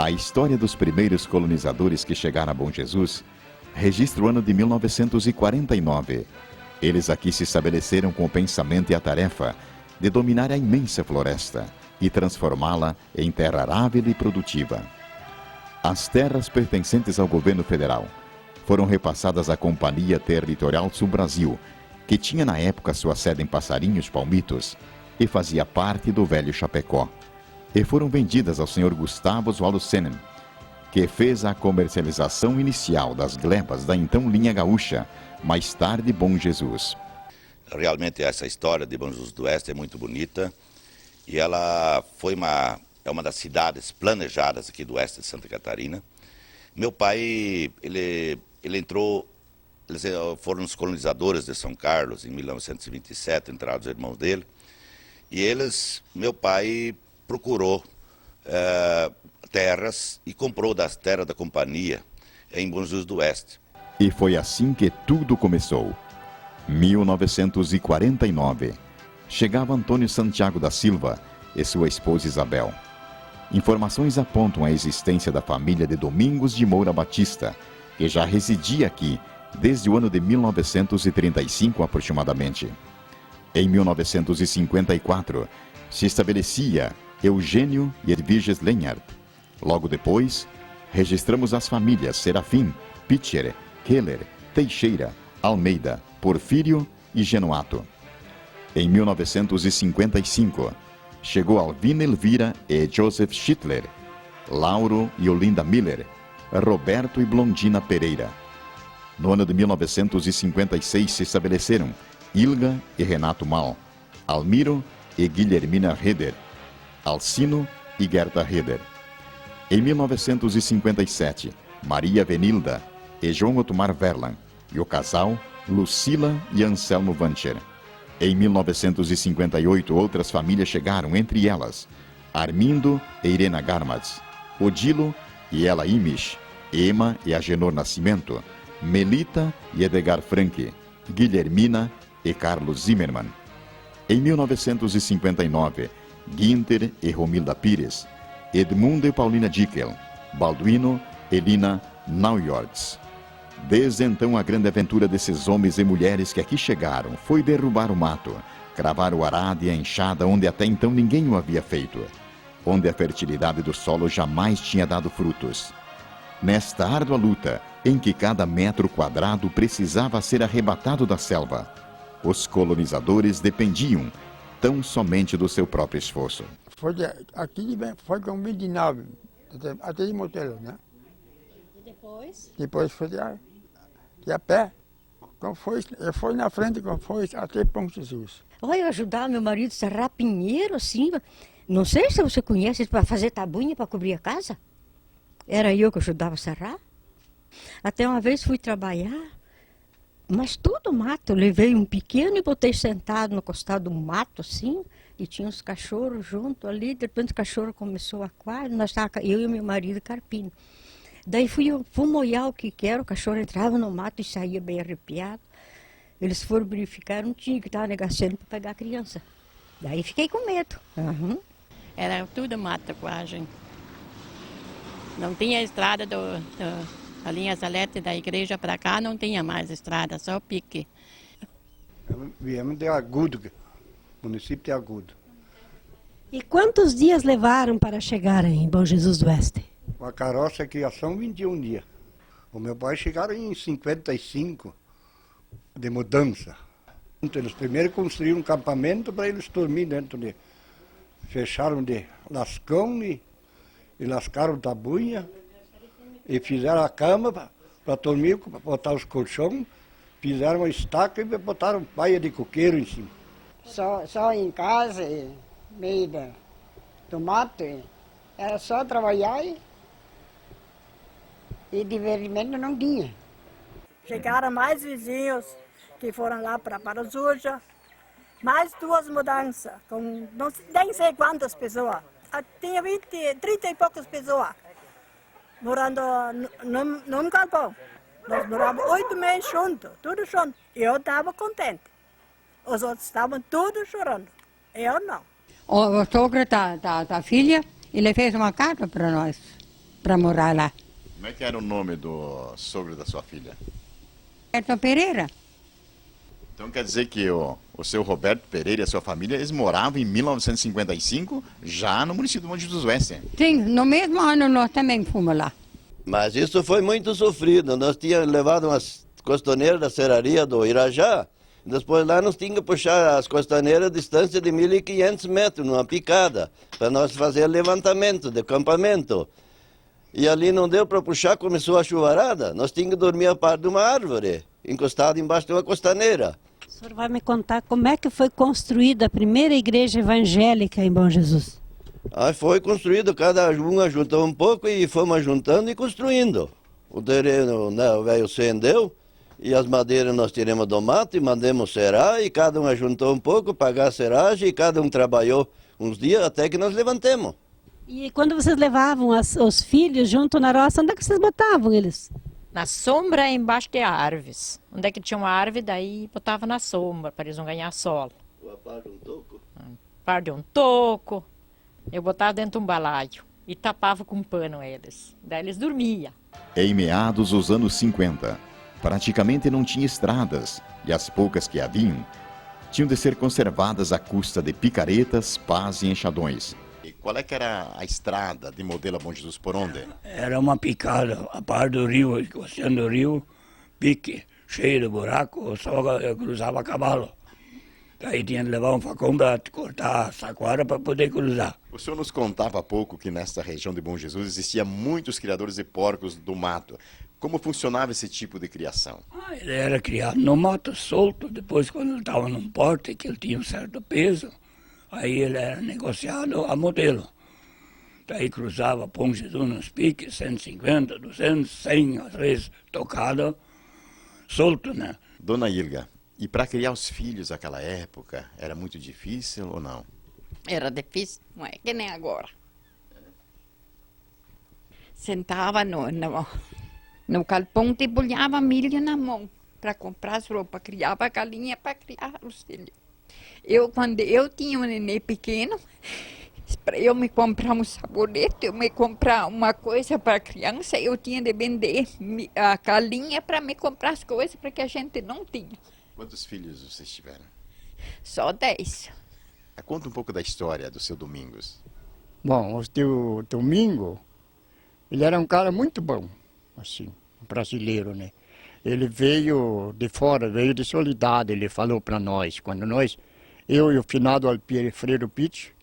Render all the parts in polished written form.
A história dos primeiros colonizadores que chegaram a Bom Jesus registra o ano de 1949. Eles aqui se estabeleceram com o pensamento e a tarefa de dominar a imensa floresta e transformá-la em terra arável e produtiva. As terras pertencentes ao governo federal foram repassadas à Companhia Territorial Sul-Brasil, que tinha na época sua sede em Passarinhos Palmitos e fazia parte do Velho Chapecó, e foram vendidas ao Sr. Gustavo Oswaldo Senem, que fez a comercialização inicial das glebas da então linha gaúcha, mais tarde Bom Jesus. Realmente essa história de Bom Jesus do Oeste é muito bonita e ela é uma das cidades planejadas aqui do oeste de Santa Catarina. Meu pai, eles foram os colonizadores de São Carlos em 1927, entraram os irmãos dele, e meu pai procurou terras e comprou das terras da companhia em Bom Jesus do Oeste. E foi assim que tudo começou. 1949. Chegava Antônio Santiago da Silva e sua esposa Isabel. Informações apontam a existência da família de Domingos de Moura Batista, que já residia aqui desde o ano de 1935 aproximadamente. Em 1954, se estabelecia Eugênio e Edviges Lenhart. Logo depois, registramos as famílias Serafim, Pitcher, Keller, Teixeira, Almeida, Porfírio e Genuato. Em 1955, chegou Alvina Elvira e Joseph Schittler, Lauro e Olinda Miller, Roberto e Blondina Pereira. No ano de 1956 se estabeleceram Ilga e Renato Mal, Almiro e Guilhermina Heder, Alcino e Gerta Heder. Em 1957, Maria Venilda e João Otomar Verlan, e o casal Lucila e Anselmo Vancher. Em 1958, outras famílias chegaram, entre elas Armindo e Irena Garmatz, Odilo e Ela Imish, Ema e Agenor Nascimento, Melita e Edgar Franke, Guilhermina e Carlos Zimmermann. Em 1959, Guinter e Romilda Pires, Edmundo e Paulina Dickel, Balduino e Lina Naujords. Desde então, a grande aventura desses homens e mulheres que aqui chegaram foi derrubar o mato, cravar o arado e a enxada onde até então ninguém o havia feito, onde a fertilidade do solo jamais tinha dado frutos. Nesta árdua luta, em que cada metro quadrado precisava ser arrebatado da selva, os colonizadores dependiam tão somente do seu próprio esforço. Foi com 29, até de Motelo, né? E depois? Depois foi de a pé. Foi na frente, foi até Bom Jesus. Olha, eu ajudava meu marido a serrar pinheiro, assim. Não sei se você conhece, para fazer tabuinha para cobrir a casa. Era eu que ajudava a serrar. Até uma vez fui trabalhar, mas tudo mato. Eu levei um pequeno e botei sentado no costado do mato, assim, e tinha uns cachorros junto ali. De repente o cachorro começou a coar, eu e meu marido carpindo. Daí fui molhar o que era, o cachorro entrava no mato e saía bem arrepiado. Eles foram verificar, não tinha que estava negociando para pegar a criança. Daí fiquei com medo. Uhum. Era tudo mato quase. Não tinha estrada da linha Salete da igreja para cá, não tinha mais estrada, só pique. Viemos de Agudo, município de Agudo. E quantos dias levaram para chegar em Bom Jesus do Oeste? A carroça aqui são 21 dias. O meu pai chegaram em 55 de mudança. Eles primeiro construíram um campamento para eles dormir dentro de... Fecharam de lascão e lascaram tabuinha e fizeram a cama para dormir, botar os colchões, fizeram uma estaca e botaram paia de coqueiro em cima. Só em casa, meio do mato, era só trabalhar e divertimento não tinha. Chegaram mais vizinhos que foram lá para Parazuja, mais 2 mudanças, com nem sei quantas pessoas. Tinha 30 e poucas pessoas morando num galpão. Nós morávamos 8 meses juntos, tudo junto. Eu estava contente. Os outros estavam todos chorando. Eu não. O sogro da filha, ele fez uma carta para nós. para morar lá. Como é que era o nome do sogro da sua filha? Roberto Pereira. Então quer dizer que o seu Roberto Pereira e a sua família, eles moravam em 1955, já no município de Bom Jesus do Oeste. Sim, no mesmo ano nós também fomos lá. Mas isso foi muito sofrido. Nós tínhamos levado umas costaneiras da serraria do Irajá. Depois lá nós tínhamos que puxar as costaneiras a distância de 1.500 metros, numa picada, para nós fazer levantamento de acampamento. E ali não deu para puxar, começou a chuvarada. Nós tínhamos que dormir a parte de uma árvore, encostado embaixo de uma costaneira. O senhor vai me contar como é que foi construída a primeira igreja evangélica em Bom Jesus? Aí foi construído, cada um juntou um pouco e fomos juntando e construindo. O terreno, né, o velho cendeu e as madeiras nós tiramos do mato e mandamos serar e cada um juntou um pouco, pagar a seragem e cada um trabalhou uns dias até que nós levantemos. E quando vocês levavam os filhos junto na roça, onde é que vocês botavam eles? Na sombra, embaixo de árvores. Onde é que tinha uma árvore, daí botava na sombra, para eles não ganhar sol. A par de um toco? Par de um toco. Eu botava dentro de um balaio e tapava com pano eles. Daí eles dormiam. Em meados dos anos 50, praticamente não tinha estradas e as poucas que haviam tinham de ser conservadas à custa de picaretas, pás e enxadões. E qual é que era a estrada de Modelo a Bom Jesus, por onde? Era uma picada, a par do rio, encostando o rio, pique, cheio de buraco, só cruzava a cavalo. Aí tinha que levar um facão para cortar a saquara para poder cruzar. O senhor nos contava há pouco que nesta região de Bom Jesus existia muitos criadores de porcos do mato. Como funcionava esse tipo de criação? Ele era criado no mato, solto, depois quando ele estava num porte, que ele tinha um certo peso, aí ele era negociado a modelo. Daí cruzava Bom Jesus nos piques, 150, 200, 100, às vezes tocado, solto, né? Dona Ilga, e para criar os filhos naquela época, era muito difícil ou não? Era difícil, não é que nem agora. Sentava no galpão, debulhava milho na mão para comprar as roupas, criava galinha para criar os filhos. Quando eu tinha um neném pequeno, para eu me comprar um sabonete, eu me comprar uma coisa para a criança, eu tinha de vender a galinha para me comprar as coisas, porque a gente não tinha. Quantos filhos vocês tiveram? Só 10. Conta um pouco da história do seu Domingos. Bom, o teu Domingo, ele era um cara muito bom, assim, um brasileiro, né? Ele veio de fora, veio de Soledade, ele falou para nós, quando eu e o finado Alfredo Pitt,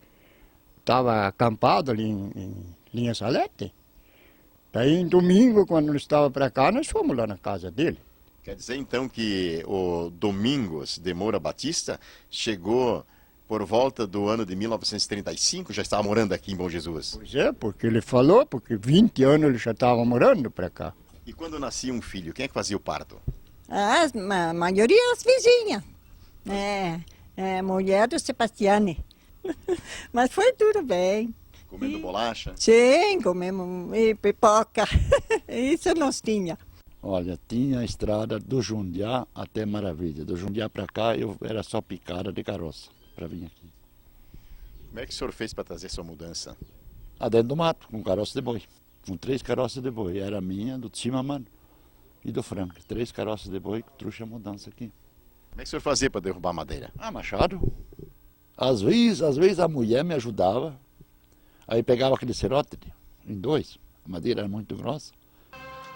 estava acampado ali em Linha Salete. Daí, em domingo, quando ele estava para cá, nós fomos lá na casa dele. Quer dizer, então, que o Domingos de Moura Batista chegou por volta do ano de 1935, já estava morando aqui em Bom Jesus? Pois é, porque ele falou, porque 20 anos ele já estava morando para cá. E quando nascia um filho, quem é que fazia o parto? A maioria as vizinhas. Mulher do Sebastiane. Mas foi tudo bem. Comendo bolacha? Sim, comemos pipoca. Isso nós tinha. Olha, tinha a estrada do Jundiá até Maravilha. Do Jundiá para cá eu era só picada de carroça para vir aqui. Como é que o senhor fez para trazer sua mudança? Dentro do mato, com carroça de boi. Com 3 carroças de boi. Era a minha, do Timamano e do Franco. 3 carroças de boi, trouxe a mudança aqui. Como é que o senhor fazia para derrubar madeira? Machado. Às vezes a mulher me ajudava. Aí pegava aquele cerote em 2. A madeira era muito grossa.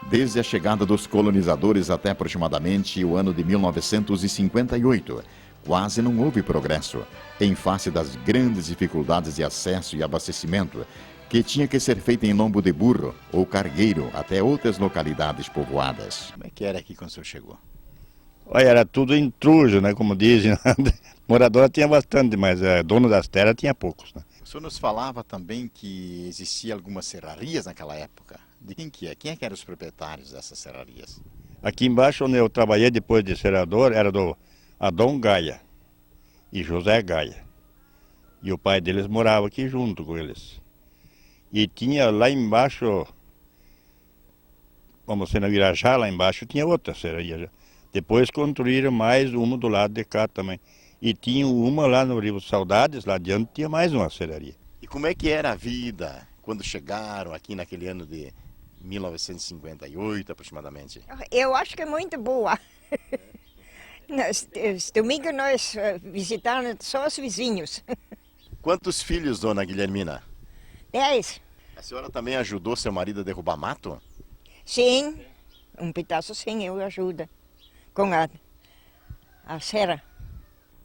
Desde a chegada dos colonizadores até aproximadamente o ano de 1958, quase não houve progresso, em face das grandes dificuldades de acesso e abastecimento, que tinha que ser feita em lombo de burro ou cargueiro até outras localidades povoadas. Como é que era aqui quando o senhor chegou? Olha, era tudo intruso, né, como dizem. Moradora tinha bastante, mas dono das terras tinha poucos, né? O senhor nos falava também que existia algumas serrarias naquela época. De quem que é? Quem é que eram os proprietários dessas serrarias? Aqui embaixo, onde eu trabalhei depois de serador, era do Adão Gaia e José Gaia. E o pai deles morava aqui junto com eles. E tinha lá embaixo, vamos ser na Irajá, lá embaixo tinha outra serraria. Depois construíram mais uma do lado de cá também. E tinha uma lá no Rio Saudades, lá adiante tinha mais uma serraria. E como é que era a vida quando chegaram aqui naquele ano de 1958 aproximadamente? Eu acho que é muito boa. Domingo nós visitamos só os vizinhos. Quantos filhos, dona Guilhermina? 10. A senhora também ajudou seu marido a derrubar mato? Sim, um pedaço sim, eu ajudo. Com a serra.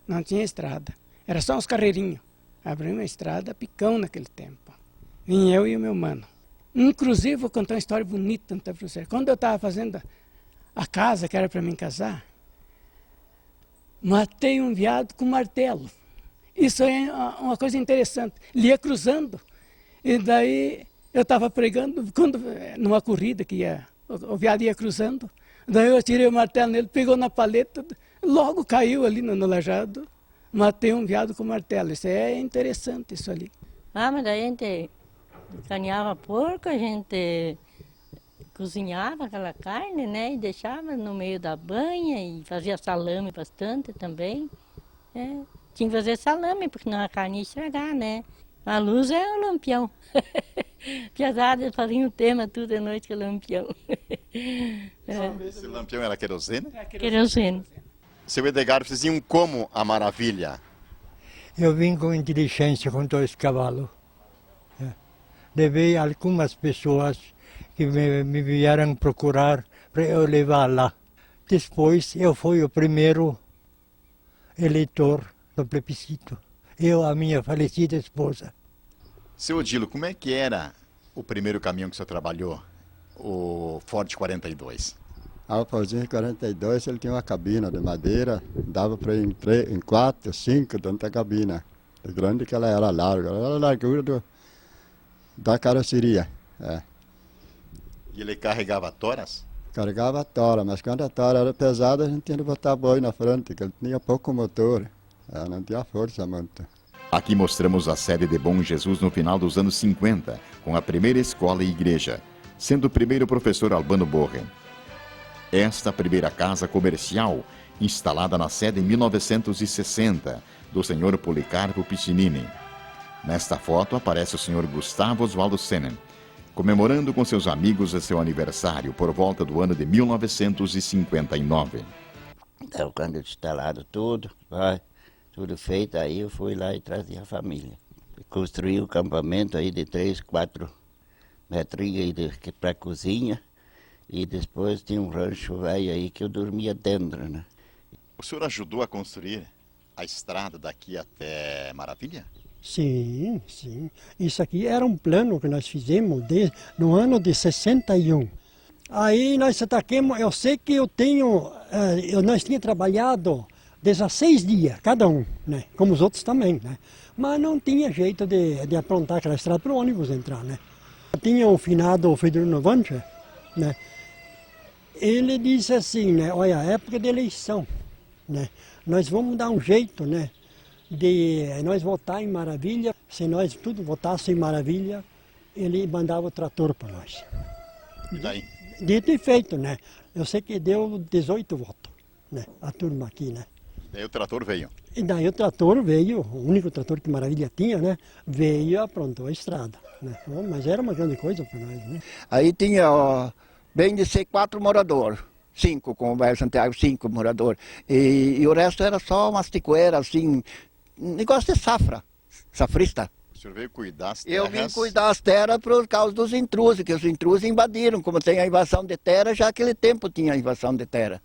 Não tinha estrada, era só uns carreirinhos. Abriu uma estrada picão naquele tempo. Vim eu e o meu mano. Inclusive, vou contar uma história bonita para você. Quando eu estava fazendo a casa que era para mim casar, matei um veado com martelo. Isso é uma coisa interessante. Ele ia cruzando. E daí eu estava pregando, numa corrida que o veado ia cruzando. Daí eu tirei o martelo nele, pegou na paleta, logo caiu ali no lajado. Matei um veado com martelo. Isso é interessante, isso ali. Mas daí a gente caneava porco, a gente cozinhava aquela carne, né? E deixava no meio da banha e fazia salame bastante também. Tinha que fazer salame, porque não a carne ia estragar, né? A luz é o lampião. Piazada fazia um tema tudo de noite com o lampião. Esse lampião era querosene? Querosene. Seu Edgar, vocês iam como a Maravilha? Eu vim com inteligência com 2 cavalos. Levei algumas pessoas que me vieram procurar para eu levar lá. Depois eu fui o primeiro eleitor do plebiscito. Eu, a minha falecida esposa. Seu Odilo, como é que era o primeiro caminhão que o senhor trabalhou? O Ford 42? O Fordinho 42, ele tinha uma cabina de madeira, dava para ir em 4, 5 dentro da cabina. De grande que ela era larga, era a largura da carroceria. E ele carregava toras? Carregava a tora, mas quando a tora era pesada, a gente tinha que botar boi na frente, que ele tinha pouco motor, não tinha força muito. Aqui mostramos a sede de Bom Jesus no final dos anos 50, com a primeira escola e igreja, sendo o primeiro professor Albano Borren. Esta primeira casa comercial, instalada na sede em 1960, do senhor Policarpo Piccinini. Nesta foto aparece o senhor Gustavo Oswaldo Senen, comemorando com seus amigos o seu aniversário por volta do ano de 1959. Então, quando instalado tudo feito, aí eu fui lá e trazia a família. Construí um campamento aí de 3, 4 metrinhos para a cozinha. E depois tinha um rancho velho aí que eu dormia dentro, né? O senhor ajudou a construir a estrada daqui até Maravilha? Sim, sim. Isso aqui era um plano que nós fizemos no ano de 61. Aí nós ataquemos, eu sei que nós tínhamos trabalhado 16 dias, cada um, né? Como os outros também, né? Mas não tinha jeito de aprontar aquela estrada para o ônibus entrar, né? Tinha o finado Federico Vancha, né? Ele disse assim, né? Olha, época de eleição, né? Nós vamos dar um jeito, né? De nós votar em Maravilha. Se nós tudo votasse em Maravilha, ele mandava o trator para nós. E daí? Dito e feito, né? Eu sei que deu 18 votos, né? A turma aqui, né? Daí o trator veio? E daí o trator veio, o único trator que Maravilha tinha, né? Veio e aprontou a estrada, né? Mas era uma grande coisa para nós, né? Aí tinha, bem de ser 4 moradores. 5 com o Velho Santiago, 5 moradores. E o resto era só umas ticoeiras, assim, negócio de safra, safrista. O senhor veio cuidar das terras? Eu vim cuidar das terras por causa dos intrusos, que os intrusos invadiram. Como tem a invasão de terra, já naquele tempo tinha a invasão de terra.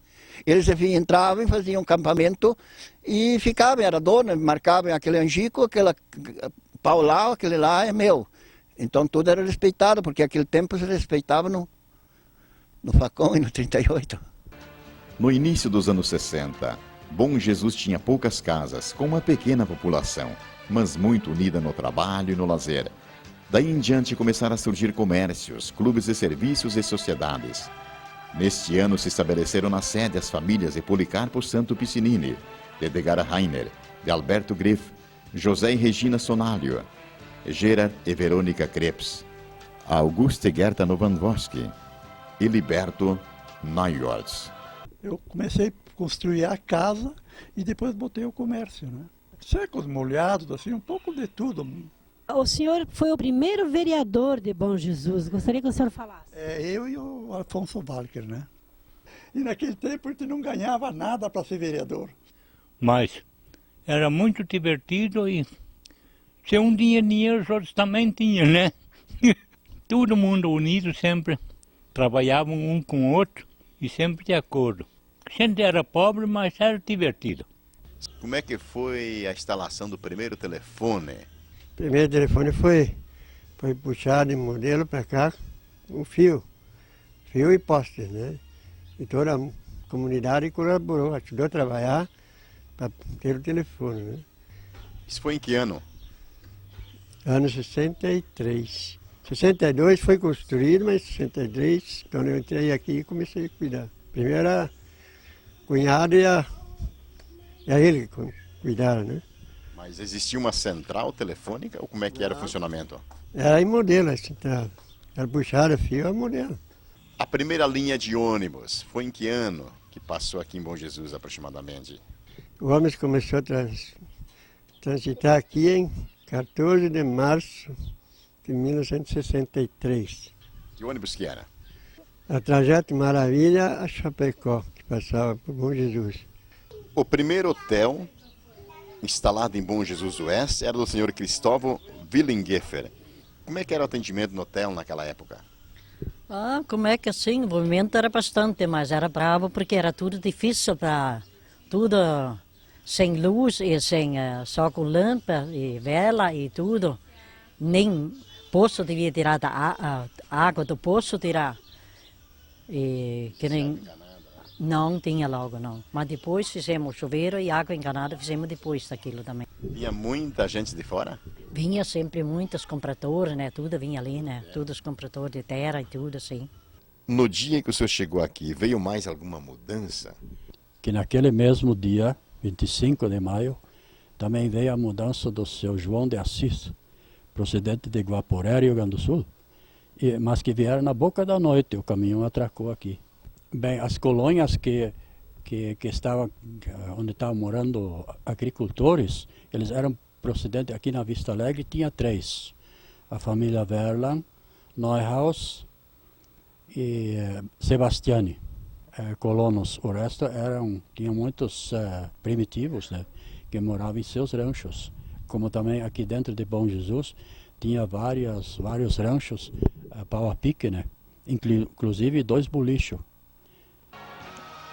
Eles entravam, faziam um campamento e ficavam, era dono, marcavam aquele angico, aquele pau lá, aquele lá é meu. Então tudo era respeitado, porque naquele tempo se respeitava no Facão e no 38. No início dos anos 60, Bom Jesus tinha poucas casas, com uma pequena população, mas muito unida no trabalho e no lazer. Daí em diante começaram a surgir comércios, clubes de serviços e sociedades. Neste ano se estabeleceram na sede as famílias de Policarpo Santo Piccinini, de Edgar Rainer, de Alberto Griff, José e Regina Sonalho, Gerard e Verônica Krebs, Auguste Gerta Novanvoski e Liberto Neuyortz. Eu comecei a construir a casa e depois botei o comércio, né? Secos, molhados, assim, um pouco de tudo. O senhor foi o primeiro vereador de Bom Jesus. Gostaria que o senhor falasse. Eu e o Alfonso Walker, né? E naquele tempo a gente não ganhava nada para ser vereador. Mas era muito divertido e se um tinha dinheiro, os outros também tinham, né? Todo mundo unido sempre, trabalhavam um com o outro e sempre de acordo. A gente era pobre, mas era divertido. Como é que foi a instalação do primeiro telefone? O primeiro telefone foi puxado em modelo para cá, um fio e postes, né? E toda a comunidade colaborou, ajudou a trabalhar para ter o telefone, né? Isso foi em que ano? Ano 63. 62 foi construído, mas 63, quando eu entrei aqui, comecei a cuidar. Primeiro a cunhada e a ele que cuidaram, né? Mas existia uma central telefônica ou como é que era o funcionamento? Era em modelo a central. Era puxada fio a modelo. A primeira linha de ônibus foi em que ano que passou aqui em Bom Jesus aproximadamente? O ônibus começou a transitar aqui em 14 de março de 1963. Que ônibus que era? A Trajeto Maravilha a Chapecó, que passava por Bom Jesus. O primeiro hotel instalado em Bom Jesus Oeste era do senhor Cristóvão Willingeffer. Como é que era o atendimento no hotel naquela época? Como é que assim, o movimento era bastante, mas era bravo porque era tudo difícil para tudo sem luz e sem só com lâmpada e vela e tudo. Nem poço devia tirar da água do poço tirar. E que nem não tinha logo não. Mas depois fizemos chuveiro e água encanada fizemos depois daquilo também. Vinha muita gente de fora? Vinha sempre muitos compradores, né? Tudo vinha ali, né? Todos os compradores de terra e tudo assim. No dia que o senhor chegou aqui, veio mais alguma mudança? Que naquele mesmo dia, 25 de maio, também veio a mudança do seu João de Assis, procedente de Guaporé, Rio Grande do Sul, mas que vieram na boca da noite, o caminhão atracou aqui. Bem, as colônias que estavam, onde estavam morando agricultores, eles eram procedentes aqui na Vista Alegre, tinha 3. A família Verlan, Neuhaus e Sebastiani, colonos. O resto tinham muitos primitivos, né, que moravam em seus ranchos. Como também aqui dentro de Bom Jesus, tinha vários ranchos, pau a pique, né, inclusive 2 bolichos.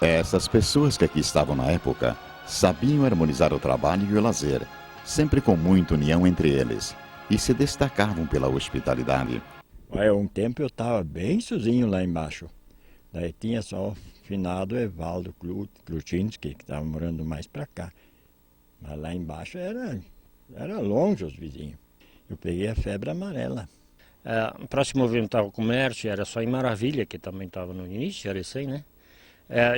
Essas pessoas que aqui estavam na época sabiam harmonizar o trabalho e o lazer, sempre com muita união entre eles, e se destacavam pela hospitalidade. Um tempo eu estava bem sozinho lá embaixo. Daí tinha só o finado Evaldo Klutinski, que estava morando mais para cá. Mas lá embaixo era longe os vizinhos. Eu peguei a febre amarela. Para se movimentar o comércio era só em Maravilha, que também estava no início, era assim, né?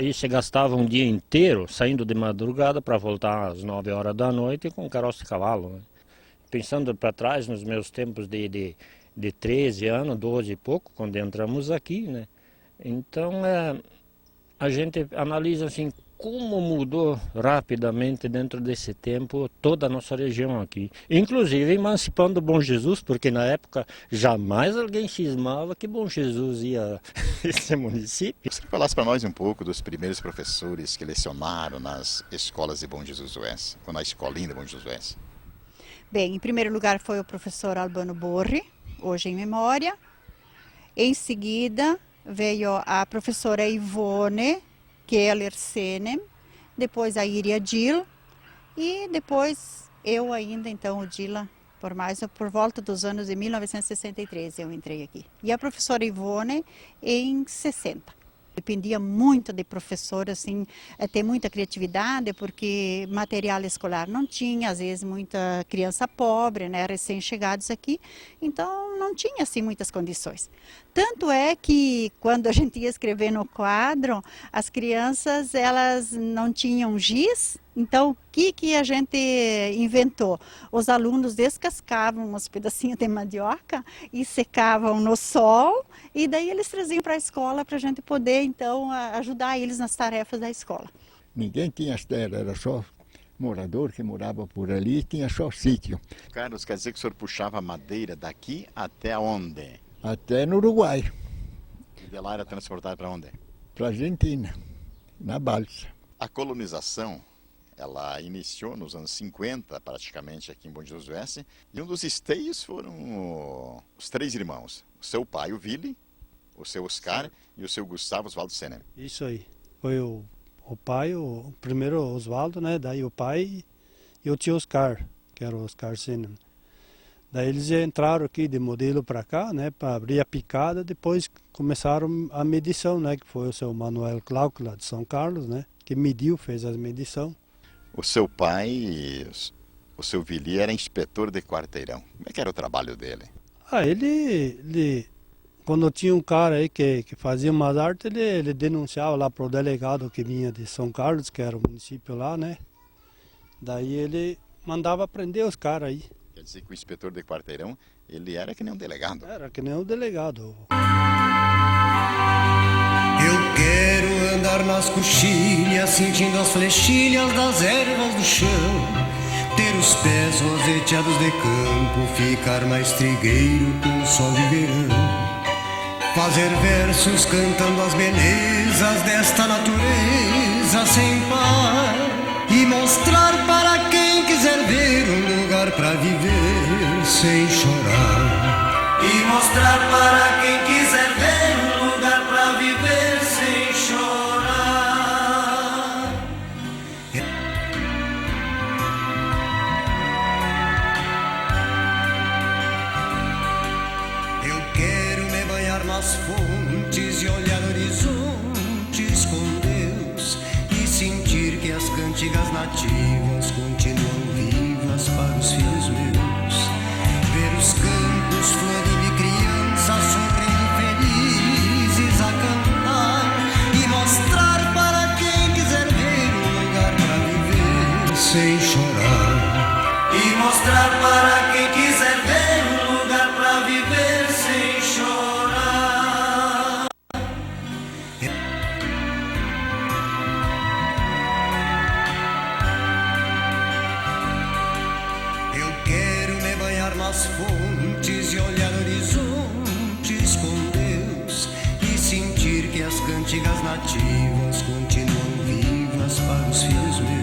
E se gastava um dia inteiro saindo de madrugada para voltar às 9 horas da noite com carroça de cavalo. Né? Pensando para trás, nos meus tempos de 13 anos, 12 e pouco, quando entramos aqui, né? Então a gente analisa assim como mudou rapidamente dentro desse tempo toda a nossa região aqui. Inclusive emancipando Bom Jesus, porque na época jamais alguém cismava que Bom Jesus ia esse município. Você falasse para nós um pouco dos primeiros professores que lecionaram nas escolas de Bom Jesus Oeste, ou na escolinha de Bom Jesus Oeste? Bem, em primeiro lugar foi o professor Albano Borri, hoje em memória. Em seguida veio a professora Ivone Keller Senem, depois a Iria Dil e depois eu ainda, então o Dila, por volta dos anos de 1963 eu entrei aqui. E a professora Ivone em 60. Dependia muito de professor, assim, ter muita criatividade, porque material escolar não tinha, às vezes muita criança pobre, né, recém-chegados aqui, então não tinha, assim, muitas condições. Tanto é que, quando a gente ia escrever no quadro, as crianças, elas não tinham giz, então o que a gente inventou? Os alunos descascavam uns pedacinhos de mandioca e secavam no sol, e daí eles traziam para a escola para a gente poder, então, ajudar eles nas tarefas da escola. Ninguém tinha as terras, era só morador que morava por ali tinha só sítio. Carlos, quer dizer que o senhor puxava madeira daqui até onde? Até no Uruguai. E de lá era transportado para onde? Para a Argentina, na balsa. A colonização, ela iniciou nos anos 50, praticamente, aqui em Bom Jesus do Oeste, e um dos esteios foram os 3 irmãos. O seu pai, o Willy, o seu Oscar e o seu Gustavo Oswaldo Senem. Isso aí. Foi o pai, o primeiro Oswaldo, né? Daí o pai e o tio Oscar, que era o Oscar Senem. Daí eles entraram aqui de modelo para cá, né? Para abrir a picada, depois começaram a medição, né? Que foi o seu Manuel Clauc, lá de São Carlos, né? Que mediu, fez as medições. O seu pai, o seu Willy, era inspetor de quarteirão. Como é que era o trabalho dele? Ele quando tinha um cara aí que fazia umas artes, ele denunciava lá para o delegado que vinha de São Carlos, que era o município lá, né? Daí ele mandava prender os caras aí. Quer dizer que o inspetor de quarteirão, ele era que nem um delegado. Era que nem um delegado. Eu quero andar nas coxilhas, sentindo as flechilhas das ervas do chão, ter os pés roseteados de campo, ficar mais trigueiro com o sol de verão, fazer versos cantando as belezas desta natureza sem par, e mostrar para quem quiser ver um lugar para viver sem chorar. E mostrar para quem quiser ver um lugar para viver sem chorar. Eu quero me banhar nas fontes e olhar horizontes com Deus, e sentir que as cantigas nativas continuam vivas para os filhos meus, ver os campos florindo e crianças sorrindo felizes a cantar, e mostrar para quem quiser ver um lugar para viver sem chorar. E mostrar para quem quiser ver um lugar para viver sem chorar. Eu quero me banhar nas fontes e olhar horizontes com Deus, e sentir que as cantigas nativas continuam vivas para os filhos meus,